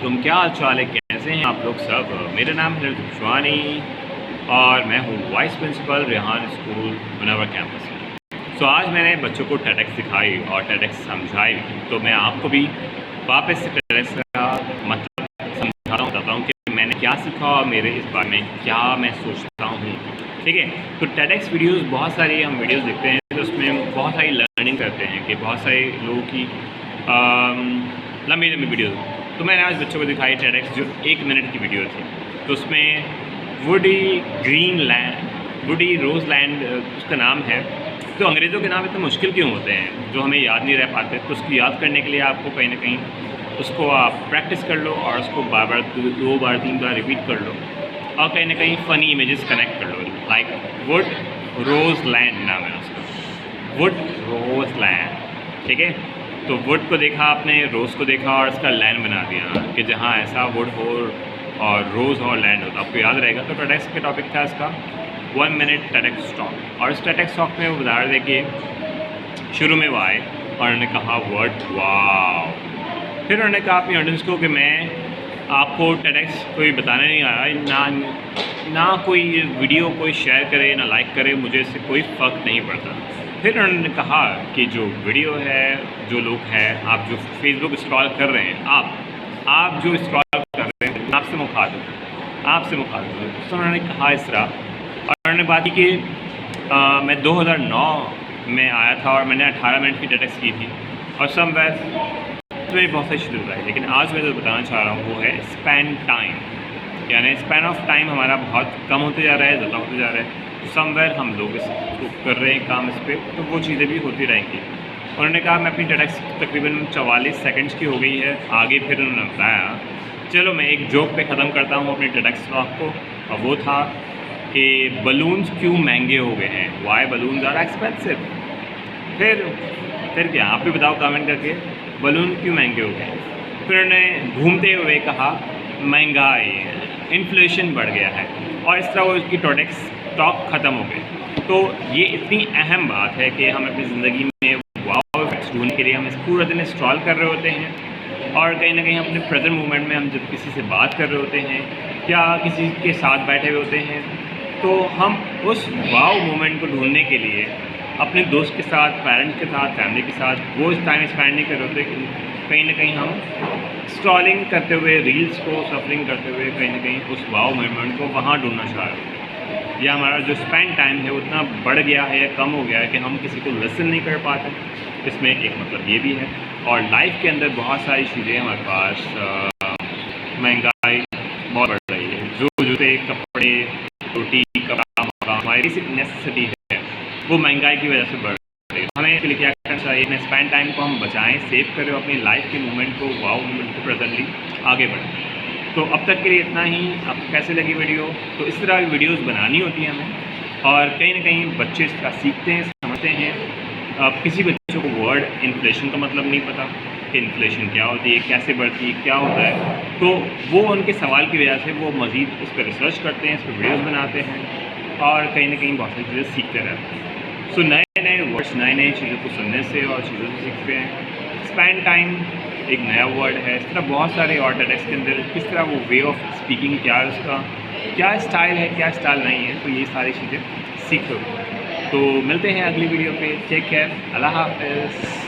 वालेकुम, क्या हाल चाल है, कैसे हैं आप लोग सब। मेरा नाम है खुशवानी और मैं हूँ vice principal Rehan school Munawwar campus. So आज मैंने बच्चों को टेडेक्स सिखाई और टेडेक्स समझाई, तो मैं आपको भी वापस से टेडेक्स का मतलब बताता हूँ कि मैंने क्या सीखा और मेरे इस बारे में क्या मैं सोचता हूँ। ठीक है, तो टेडेक्स वीडियोस बहुत सारी हम वीडियोस देखते हैं, तो उसमें बहुत सारी लर्निंग करते हैं कि बहुत सारे लोगों की लंबी लंबी वीडियो। तो मैंने आज बच्चों को दिखाई टेडेक्स जो 1 मिनट की वीडियो थी। तो उसमें वुडी रोज़ लैंड उसका नाम है। तो अंग्रेज़ों के नाम इतने मुश्किल क्यों होते हैं जो हमें याद नहीं रह पाते। तो उसको याद करने के लिए आपको कहीं ना कहीं उसको आप प्रैक्टिस कर लो और उसको बार बार 2 बार 3 बार रिपीट कर लो और कहीं ना कहीं फ़नी इमेजेस कनेक्ट कर लो। लाइक वुड रोज़ लैंड नाम है उसका, वुड रोज़ लैंड। ठीक है, तो वुड को देखा आपने, रोज़ को देखा और इसका लैंड बना दिया कि जहाँ ऐसा वुड हो और रोज़ और लैंड हो, तो आपको याद रहेगा। तो टेडेक्स का टॉपिक था इसका 1 मिनट टेडेक्स टॉक। और इस टेडेक्स टॉक में वो उदाहरण देखिए, शुरू में वो आए और उन्होंने कहा वर्ड वाव। फिर उन्होंने कहा अपनी ऑडियंस को कि मैं आपको टेडेक्स कोई बताने नहीं आया, ना कोई वीडियो कोई शेयर करे ना लाइक करे, मुझे इससे कोई फ़र्क नहीं पड़ता। फिर उन्होंने कहा कि जो वीडियो है, जो लोग हैं, आप जो फेसबुक स्क्रॉल कर रहे हैं, आप जो स्क्रॉल कर रहे हैं, आपसे मुखातिब। तो उन्होंने कहा इस तरह। और उन्होंने बात की कि मैं 2009 में आया था और मैंने 18 मिनट की टेडेक्स की थी और समवेयर तो बहुत सारी चीज़ें बताई। लेकिन आज मैं जो बताना चाह रहा हूँ वो है स्पैन टाइम, यानी स्पैन ऑफ टाइम हमारा बहुत कम होते जा रहा है, ज़्यादा होते जा रहा है। समवेयर हम लोग इसको कर रहे हैं काम इस पर, तो वो चीज़ें भी होती रहेंगी। उन्होंने कहा मैं अपनी टेडेक्स तकरीबन 44 सेकंड्स की हो गई है। आगे फिर उन्होंने बताया, चलो मैं एक जोक पे ख़त्म करता हूँ अपनी टेडेक्स टॉक को, और वो था कि बलून्स क्यों महंगे हो गए हैं, वाई बलून्स आर एक्सपेंसिव। फिर क्या, आप भी बताओ कमेंट करके, बलून क्यों महंगे हो गए। फिर उन्होंने घूमते हुए कहा महंगाई, इन्फ्लेशन बढ़ गया है, और इस तरह वो उसकी टेडेक्स टॉक ख़त्म हो गई। तो ये इतनी अहम बात है कि हम अपनी ज़िंदगी में वाव इफेक्ट्स ढूंढने के लिए हम इस पूरा दिन स्क्रॉल कर रहे होते हैं, और कहीं ना कहीं अपने प्रेजेंट मोमेंट में हम जब किसी से बात कर रहे होते हैं या किसी के साथ बैठे हुए होते हैं, तो हम उस वाव मोमेंट को ढूंढने के लिए अपने दोस्त के साथ, पेरेंट्स के साथ, फैमिली के साथ वो टाइम स्पेंड नहीं कर रहे होते। कहीं ना कहीं हम स्क्रॉलिंग करते हुए, रील्स को सफरिंग करते हुए कहीं ना कहीं उस वाव मोमेंट को वहाँ ढूंढना चाह रहे हैं। या हमारा जो स्पेंड टाइम है उतना बढ़ गया है या कम हो गया है कि हम किसी को लिसन नहीं कर पाते। इसमें एक मतलब ये भी है। और लाइफ के अंदर बहुत सारी चीज़ें हमारे पास, महंगाई बहुत बढ़ रही है, जो जूते, कपड़े, रोटी, कपड़ा, हमारी बेसिक नेसेसिटी है, वो महंगाई की वजह से बढ़ रही है। हमें इसके लिए क्या करना चाहिए, अपने स्पेंड टाइम को हम बचाएं, सेव करें, अपनी लाइफ के मोमेंट को, वाव मोमेंट को प्रेजेंटली आगे बढ़ें। तो अब तक के लिए इतना ही। आपको कैसे लगी वीडियो, तो इस तरह की वीडियोस बनानी होती हैं हमें, और कहीं ना कहीं बच्चे इसका सीखते हैं, समझते हैं। किसी बच्चों को वर्ड इन्फ्लेशन का मतलब नहीं पता कि इन्फ्लेशन क्या होती है, कैसे बढ़ती है, क्या होता है, तो वो उनके सवाल की वजह से वो मज़ीद इस पर रिसर्च करते हैं, इस पर वीडियोज़ बनाते हैं और कहीं ना कहीं बहुत सारी चीज़ें सीखते रहते हैं। सो नए वर्ड्स, नई चीज़ों को सुनने से और चीज़ों से सीखते हैं। स्पेंड टाइम एक नया वर्ड है। इस तरह बहुत सारे और टेडेक्स के अंदर किस तरह वो वे ऑफ स्पीकिंग, क्या है उसका, क्या स्टाइल है, क्या स्टाइल नहीं है, तो ये सारी चीज़ें सीखो। तो मिलते हैं अगली वीडियो पे। टेक केयर, अल्लाह हाफ़िज़।